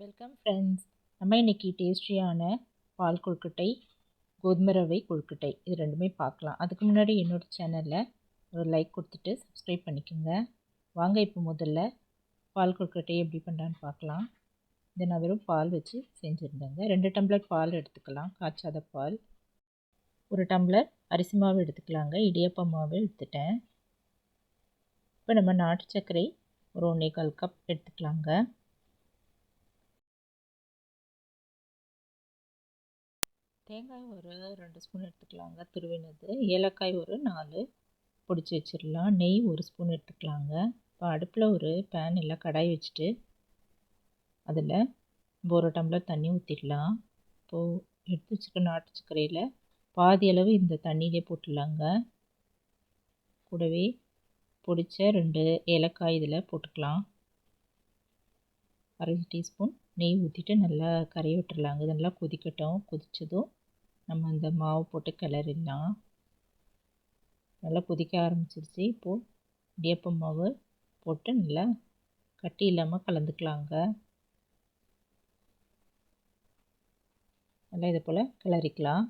Welcome friends. நம்ம இன்றைக்கி டேஸ்டியான பால் கொழுக்கட்டை, கோதுமை ரவை கொழுக்கட்டை இது ரெண்டுமே பார்க்கலாம். அதுக்கு முன்னாடி என்னோடய சேனலில் ஒரு லைக் கொடுத்துட்டு சப்ஸ்கிரைப் பண்ணிக்கோங்க. வாங்க இப்போ முதல்ல பால் கொழுக்கட்டை எப்படி பண்ணுறான்னு பார்க்கலாம். இதை நான் வெறும் பால் வச்சு செஞ்சுருந்தேங்க. 2 டம்ளர் பால் எடுத்துக்கலாம், காய்ச்சாத பால். 1 டம்ளர் அரிசி மாவு எடுத்துக்கலாங்க. இடியாப்ப மாவு எடுத்துட்டேன். இப்போ நம்ம நாட்டு சர்க்கரை ஒரு 1/4 கப் எடுத்துக்கலாங்க. தேங்காய் ஒரு 2 ஸ்பூன் எடுத்துக்கலாங்க, துருவினது. ஏலக்காய் ஒரு 4 பொடிச்சு வச்சிடலாம். நெய் 1 ஸ்பூன் எடுத்துக்கலாங்க. இப்போ அடுப்பில் ஒரு பேன் இல்லை கடாய் வச்சுட்டு அதில் 1 டம்ளர் தண்ணி ஊற்றிடலாம். இப்போது எடுத்து வச்சுக்க நாட்டு சர்க்கரையில் பாதி அளவு இந்த தண்ணியிலே போட்டுடலாங்க. கூடவே பொடிச்ச 2 ஏலக்காய் இதில் போட்டுக்கலாம். 1/2 டீஸ்பூன் நெய் ஊற்றிட்டு நல்லா கரைய விட்டுடலாங்க. இது நல்லா கொதிக்கட்டும். கொதித்ததும் நம்ம அந்த மாவு போட்டு கிளறிடலாம். நல்லா கொதிக்க ஆரம்பிச்சிருச்சு. இப்போது இடியாப்ப மாவு போட்டு நல்லா கட்டி இல்லாமல் கலந்துக்கலாங்க. நல்லா இதை போல் கிளறிக்கலாம்.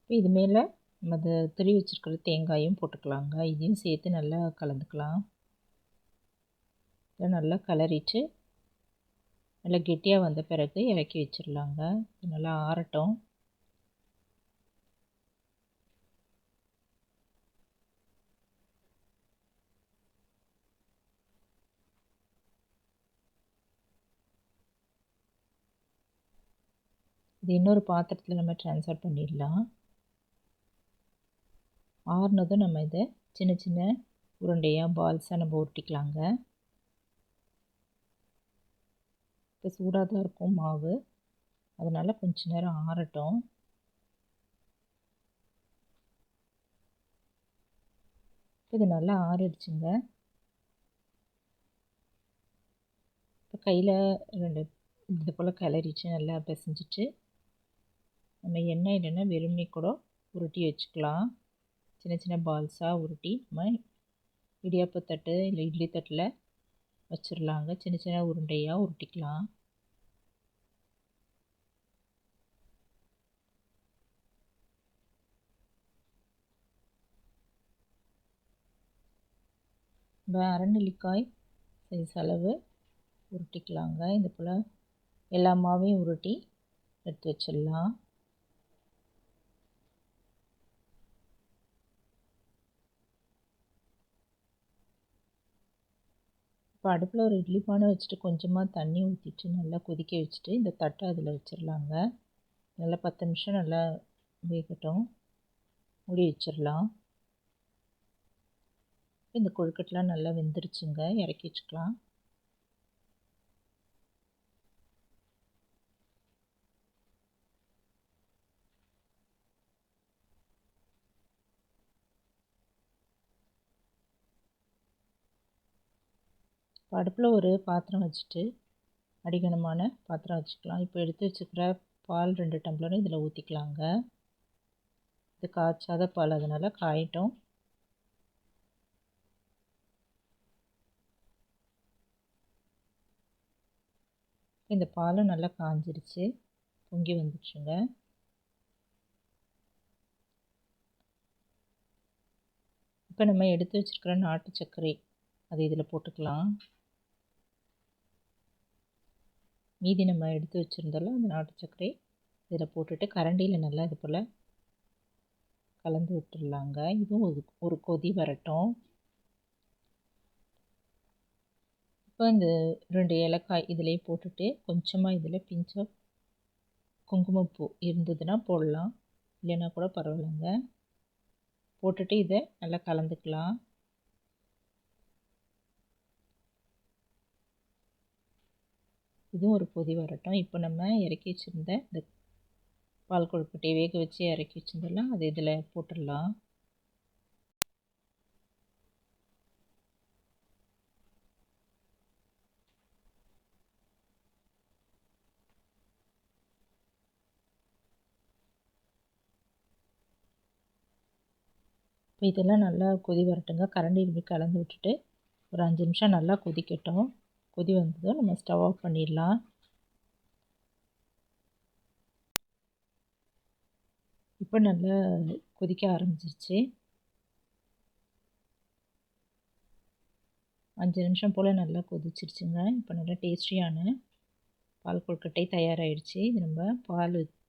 இப்போ இது மேலே நம்ம அதை துருவி வச்சுருக்கிற தேங்காயும் போட்டுக்கலாங்க. இதையும் சேர்த்து நல்லா கலந்துக்கலாம். இதை நல்லா கிளறிட்டு நல்லா கெட்டியாக வந்த பிறகு இறக்கி வச்சிடலாங்க. நல்லா ஆறட்டும். இது இன்னொரு பாத்திரத்தில் நம்ம ட்ரான்ஸ்ஃபர் பண்ணிடலாம். ஆறுனதும் நம்ம இதை சின்ன சின்ன உருண்டையாக பால்ஸாக நம்ம உருட்டிக்கலாங்க. இப்போ சூடாக தான் இருக்கும் மாவு, அதனால் கொஞ்ச நேரம் ஆறட்டும். இது நல்லா ஆறிடுச்சுங்க. இப்போ கையில் 2 இது போல் கிளறிச்சு நல்லா பிசைஞ்சிட்டு நம்ம எண்ணெய் இல்லைன்னா வெறுமனே கூட உருட்டி வச்சுக்கலாம். சின்ன சின்ன பால்ஸாக உருட்டி நம்ம இடியாப்ப தட்டு இல்லை இட்லி தட்டில் வச்சிடலாங்க. சின்ன சின்ன உருண்டையாக உருட்டிக்கலாம். இப்போ அரநெல்லிக்காய் சைஸ் அளவு உருட்டிக்கலாங்க. இது போல் எல்லா மாவையும் உருட்டி எடுத்து வச்சிடலாம். இப்போ அடுப்பில் ஒரு இட்லி பானை வச்சுட்டு கொஞ்சமாக தண்ணி ஊற்றிட்டு நல்லா கொதிக்க வச்சுட்டு இந்த தட்டை அதில் வச்சிடலாங்க. நல்லா 10 நிமிஷம் நல்லா வேகட்டும். மூடி வச்சிடலாம். இந்த கொழுக்கட்டெலாம் நல்லா வெந்துருச்சுங்க. இறக்கி வச்சுக்கலாம். இப்போ அடுப்பில் ஒரு பாத்திரம் வச்சுட்டு அடிகனமான பாத்திரம் வச்சுக்கலாம். இப்போ எடுத்து வச்சுக்கிற பால் 2 டம்ளரும் இதில் ஊற்றிக்கலாங்க. இது காய்ச்சாத பால், அதனால் காயட்டும். இந்த பாலும் நல்லா காஞ்சிருச்சு, பொங்கி வந்துடுச்சுங்க. இப்போ நம்ம எடுத்து வச்சுருக்கிற நாட்டு சர்க்கரை அது இதில் போட்டுக்கலாம். மீதி நம்ம எடுத்து வச்சுருந்தாலும் அந்த நாட்டு சர்க்கரை இதில் போட்டுட்டு கரண்டியில் நல்லா இது போல் கலந்து விட்டுடலாங்க. இதுவும் ஒரு கொதி வரட்டும். இப்போ இந்த 2 ஏலக்காய் இதிலே போட்டுட்டு கொஞ்சமாக இதில் பிஞ்சாக குங்குமப்பூ இருந்ததுன்னா போடலாம், இல்லைன்னா கூட பரவாயில்லைங்க. போட்டுட்டு இதை நல்லா கலந்துக்கலாம். இதுவும் ஒரு கொதி வரட்டும். இப்போ நம்ம இறக்கி வச்சுருந்த இந்த பால் கொழுக்கட்டையை வேக வச்சு இறக்கி வச்சுருந்தோம்ல, அது இதில் போட்டுடலாம். இப்போ இதெல்லாம் நல்லா கொதி வரட்டுங்க. கரண்டி இப்படி கலந்து விட்டுட்டு ஒரு 5 நிமிஷம் நல்லா கொதிக்கட்டும். கொதி வந்ததும் நம்ம ஸ்டவ் ஆஃப் பண்ணிடலாம். இப்போ நல்லா கொதிக்க ஆரம்பிச்சிருச்சு. 5 நிமிஷம் போல் நல்லா கொதிச்சிருச்சுங்க. இப்போ நல்லா டேஸ்டியான பால் கொழுக்கட்டை தயாராகிடுச்சு. இது நம்ம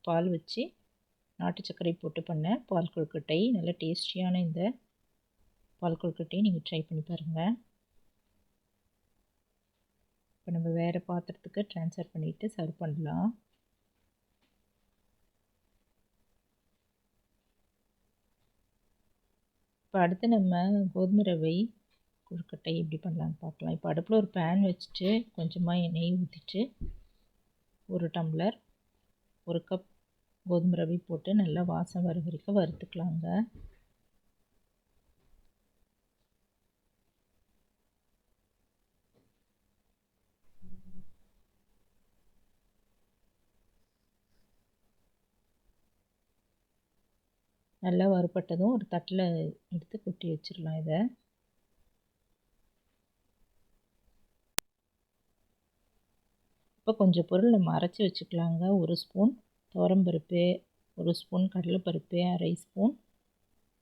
பால் வச்சு நாட்டு சர்க்கரை போட்டு பண்ண பால் கொழுக்கட்டை. நல்ல டேஸ்டியான இந்த பால் கொழுக்கட்டையை நீங்கள் ட்ரை பண்ணி பாருங்கள். இப்போ நம்ம வேறு பாத்திரத்துக்கு ட்ரான்ஸ்ஃபர் பண்ணிவிட்டு சர்வ் பண்ணலாம். இப்போ அடுத்து நம்ம கோதுமை ரவை கொழுக்கட்டை எப்படி பண்ணலான்னு பார்க்கலாம். இப்போ அடுப்பில் ஒரு பேன் வச்சுட்டு கொஞ்சமாக நெய் ஊற்றிட்டு 1 டம்ளர் 1 கப் கோதுமை ரவை போட்டு நல்லா வாசம் வர வரைக்கும் வறுத்துக்கலாங்க. நல்லா வறுபட்டதும் ஒரு தட்டில் எடுத்து கொட்டி வச்சிடலாம். இதை இப்போ கொஞ்சம் பொருள் நம்ம அரைச்சி வச்சுக்கலாங்க. 1 ஸ்பூன் துவரம்பருப்பு, 1 ஸ்பூன் கடலைப்பருப்பு, 1/2 ஸ்பூன்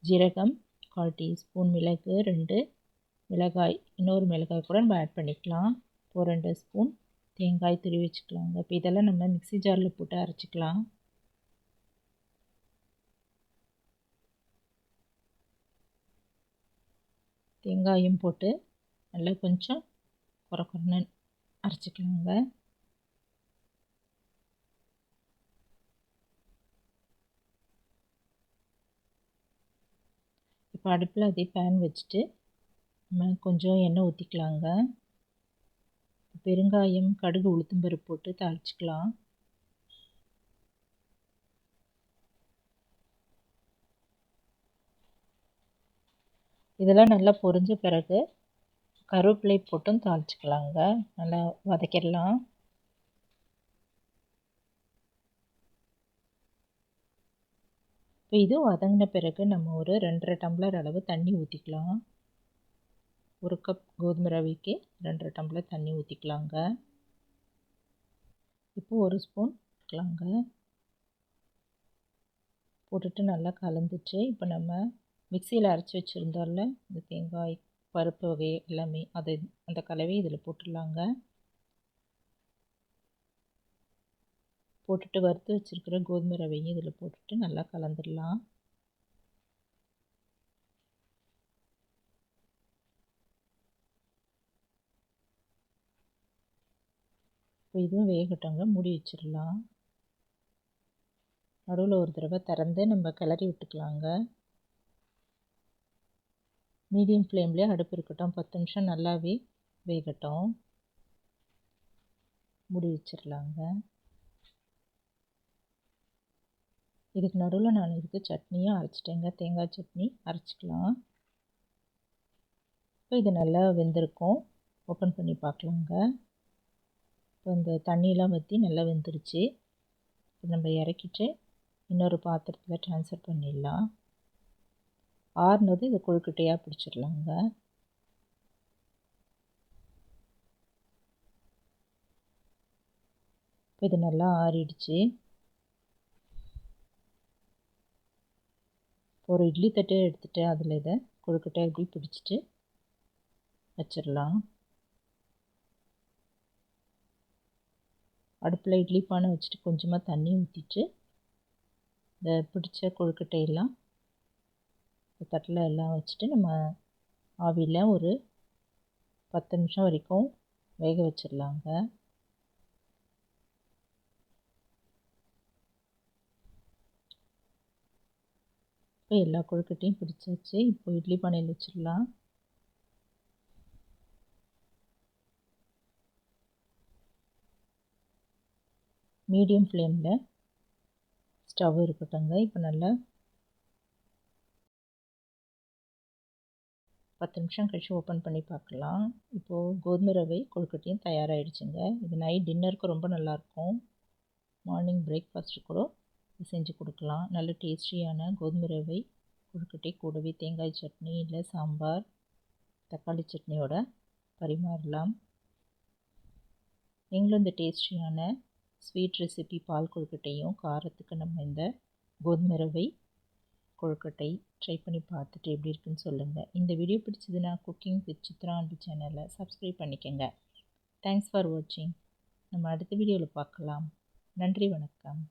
ஜீரகம், 1/4 டீஸ்பூன் மிளகு, 2 மிளகாய், இன்னொரு மிளகாய் கூட நம்ம ஆட் பண்ணிக்கலாம். இப்போ 2 ஸ்பூன் தேங்காய் துருவி வச்சுக்கலாங்க. இப்போ இதெல்லாம் நம்ம மிக்ஸி ஜாரில் போட்டு அரைச்சிக்கலாம். தேங்காயும் போட்டு நல்லா கொஞ்சம் குறைன்னு அரைச்சிக்கலாங்க. இப்போ அடுப்பில் அதே பேன் வச்சுட்டு நம்ம கொஞ்சம் எண்ணெய் ஊற்றிக்கலாங்க. பெருங்காயம், கடுகு, உளுத்தம்பருப்பு போட்டு தாளிச்சிக்கலாம். இதெல்லாம் நல்லா பொரிஞ்ச பிறகு கருவேப்பிலை போட்டும் தாளிச்சிக்கலாங்க. நல்லா வதக்கிடலாம். இப்போ இது வதங்கின பிறகு நம்ம ஒரு 2.5 டம்ளர் அளவு தண்ணி ஊற்றிக்கலாம். 1 கப் கோதுமை ரவைக்கு 2.5 டம்ளர் தண்ணி ஊற்றிக்கலாங்க. இப்போ 1 ஸ்பூன் ஊற்றிக்கலாங்க. போட்டுட்டு நல்லா கலந்துட்டு இப்போ நம்ம மிக்சியில் அரைச்சி வச்சுருந்தோம்ல இந்த தேங்காய், பருப்பு வகை எல்லாமே அந்த கலவையை இதில் போட்டுடலாங்க. போட்டுட்டு வறுத்து வச்சுருக்கிற கோதுமை ரவையும் இதில் போட்டுட்டு நல்லா கலந்துடலாம். இப்போ இதுவும் வேகட்டங்க, மூடி வச்சிடலாம். நடுவில் ஒரு தடவை திறந்து நம்ம கிளறி விட்டுக்கலாங்க. மீடியம் ஃப்ளேம்லேயே அடுப்பு இருக்கட்டும். 10 நிமிஷம் நல்லாவே வேகட்டும். மூடி வச்சிடலாங்க. இதுக்கு நடுவில் நான் இதுக்கு சட்னியும் அரைச்சிட்டேங்க. தேங்காய் சட்னி அரைச்சிக்கலாம். இப்போ இது நல்லா வெந்திருக்கும். ஓப்பன் பண்ணி பார்க்கலாங்க. இப்போ இந்த தண்ணியெலாம் வற்றி நல்லா வெந்துருச்சு. நம்ம இறக்கிட்டு இன்னொரு பாத்திரத்தில் ட்ரான்ஸ்ஃபர் பண்ணிடலாம். ஆறுனது இதை கொழுக்கட்டையாக பிடிச்சிடலாங்க. இப்போ இது நல்லா ஆறிடுச்சு. ஒரு இட்லி தட்டை எடுத்துகிட்டு அதில் இதை கொழுக்கட்டை எப்படி பிடிச்சிட்டு வச்சிடலாம். அடுப்பில் இட்லி பானை வச்சுட்டு கொஞ்சமாக தண்ணி ஊற்றிட்டு இந்த பிடிச்ச கொழுக்கட்டையெல்லாம் தட்டில் எல்லாம் வச்சுட்டு நம்ம ஆவியில் ஒரு 10 நிமிஷம் வரைக்கும் வேக வச்சிடலாங்க. இப்போ எல்லா கொழுக்கட்டையும் பிடிச்சாச்சு. இப்போ இட்லி பானையில் வச்சிடலாம். மீடியம் ஃப்ளேமில் ஸ்டவ் இருக்கட்டுங்க. இப்போ நல்லா 10 நிமிஷம் கழிச்சு ஓப்பன் பண்ணி பார்க்கலாம். இப்போது கோதுமை ரவை கொழுக்கட்டையும் தயாராகிடுச்சுங்க. இது நைட் டின்னருக்கு ரொம்ப நல்லாயிருக்கும். மார்னிங் பிரேக்ஃபாஸ்ட்டு கூட செஞ்சு கொடுக்கலாம். நல்ல டேஸ்டியான கோதுமை ரவை கொழுக்கட்டை கூடவே தேங்காய் சட்னி இல்லை சாம்பார் தக்காளி சட்னியோட பரிமாறலாம். நீங்களும் இந்த டேஸ்டியான ஸ்வீட் ரெசிபி பால் கொழுக்கட்டையும் காரத்துக்கு நம்ம இந்த கோதுமை ரவை கொழுக்கட்டை ட்ரை பண்ணி பார்த்துட்டு எப்படி இருக்குன்னு சொல்லுங்கள். இந்த வீடியோ பிடிச்சதுன்னா குக்கிங் வித் சித்ரா அன்பு சேனலை சப்ஸ்கிரைப் பண்ணிக்கோங்க. தேங்க்ஸ் ஃபார் வாட்சிங். நம்ம அடுத்த வீடியோவில் பார்க்கலாம். நன்றி, வணக்கம்.